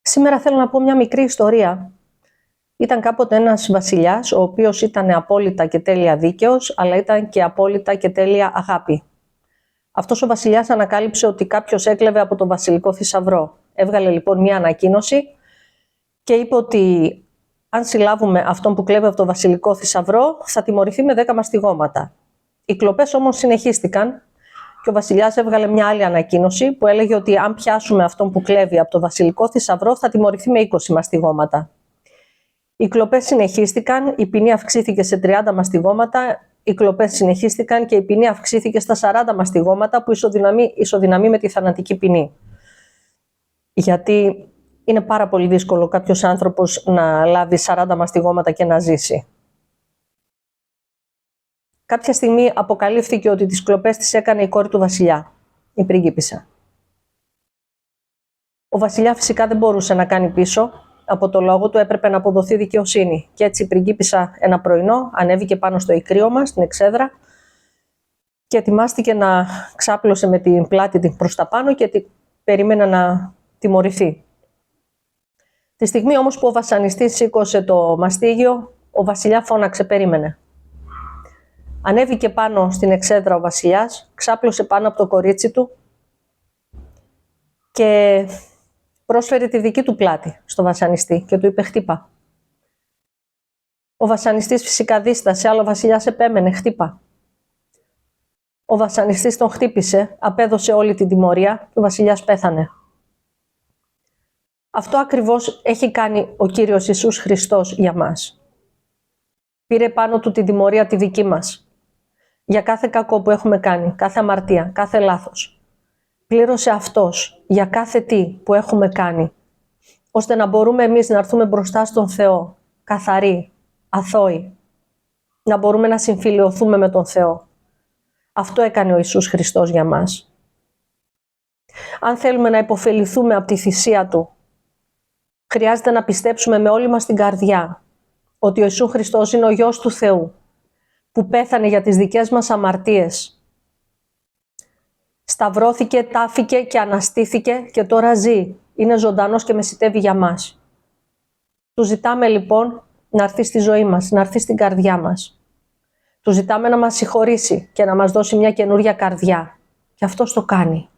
Σήμερα θέλω να πω μια μικρή ιστορία. Ήταν κάποτε ένας βασιλιάς, ο οποίος ήταν απόλυτα και τέλεια δίκαιος, αλλά ήταν και απόλυτα και τέλεια αγάπη. Αυτός ο βασιλιάς ανακάλυψε ότι κάποιος έκλεβε από τον βασιλικό θησαυρό. Έβγαλε λοιπόν μια ανακοίνωση και είπε ότι αν συλλάβουμε αυτόν που κλέβει από τον βασιλικό θησαυρό, θα τιμωρηθεί με 10 μαστιγώματα. Οι κλοπές όμως συνεχίστηκαν και ο βασιλιάς έβγαλε μια άλλη ανακοίνωση που έλεγε ότι αν πιάσουμε αυτόν που κλέβει από τον βασιλικό θησαυρό, θα τιμωρηθεί με 20 μαστιγώματα. Οι κλοπές συνεχίστηκαν, η ποινή αυξήθηκε σε 30 μαστιγώματα, οι κλοπές συνεχίστηκαν και η ποινή αυξήθηκε στα 40 μαστιγώματα που ισοδυναμεί με τη θανατική ποινή. Γιατί είναι πάρα πολύ δύσκολο κάποιος άνθρωπος να λάβει 40 μαστιγώματα και να ζήσει. Κάποια στιγμή αποκαλύφθηκε ότι τις κλοπές τις έκανε η κόρη του βασιλιά, η πριγκίπισσα. Ο βασιλιάς φυσικά δεν μπορούσε να κάνει πίσω, από το λόγο του έπρεπε να αποδοθεί δικαιοσύνη. Και έτσι η πριγκίπισσα ένα πρωινό ανέβηκε πάνω στο ικρίωμα, στην εξέδρα και ετοιμάστηκε να ξάπλωσε με την πλάτη την προς τα πάνω και περίμενε να τιμωρηθεί. Τη στιγμή όμως που ο βασανιστής σήκωσε το μαστίγιο, ο βασιλιάς φώναξε, περίμενε. Ανέβηκε πάνω στην εξέδρα ο βασιλιάς, ξάπλωσε πάνω από το κορίτσι του και πρόσφερε τη δική του πλάτη στο βασανιστή και του είπε χτύπα. Ο βασανιστής φυσικά δίστασε, αλλά ο βασιλιάς επέμενε χτύπα. Ο βασανιστής τον χτύπησε, απέδωσε όλη την τιμωρία και ο βασιλιάς πέθανε. Αυτό ακριβώς έχει κάνει ο Κύριος Ιησούς Χριστός για μας. Πήρε πάνω του την τιμωρία τη δική μας. Για κάθε κακό που έχουμε κάνει, κάθε αμαρτία, κάθε λάθος. Πλήρωσε Αυτός για κάθε τι που έχουμε κάνει, ώστε να μπορούμε εμείς να έρθουμε μπροστά στον Θεό, καθαροί, αθώοι, να μπορούμε να συμφιλιωθούμε με τον Θεό. Αυτό έκανε ο Ιησούς Χριστός για μας. Αν θέλουμε να υποφεληθούμε από τη θυσία Του, χρειάζεται να πιστέψουμε με όλη μας την καρδιά ότι ο Ιησούς Χριστός είναι ο Υιός του Θεού, που πέθανε για τις δικές μας αμαρτίες. Σταυρώθηκε, τάφηκε και αναστήθηκε και τώρα ζει. Είναι ζωντανός και μεσιτεύει για μας. Του ζητάμε λοιπόν να έρθει στη ζωή μας, να έρθει στην καρδιά μας. Του ζητάμε να μας συγχωρήσει και να μας δώσει μια καινούρια καρδιά. Και αυτός το κάνει.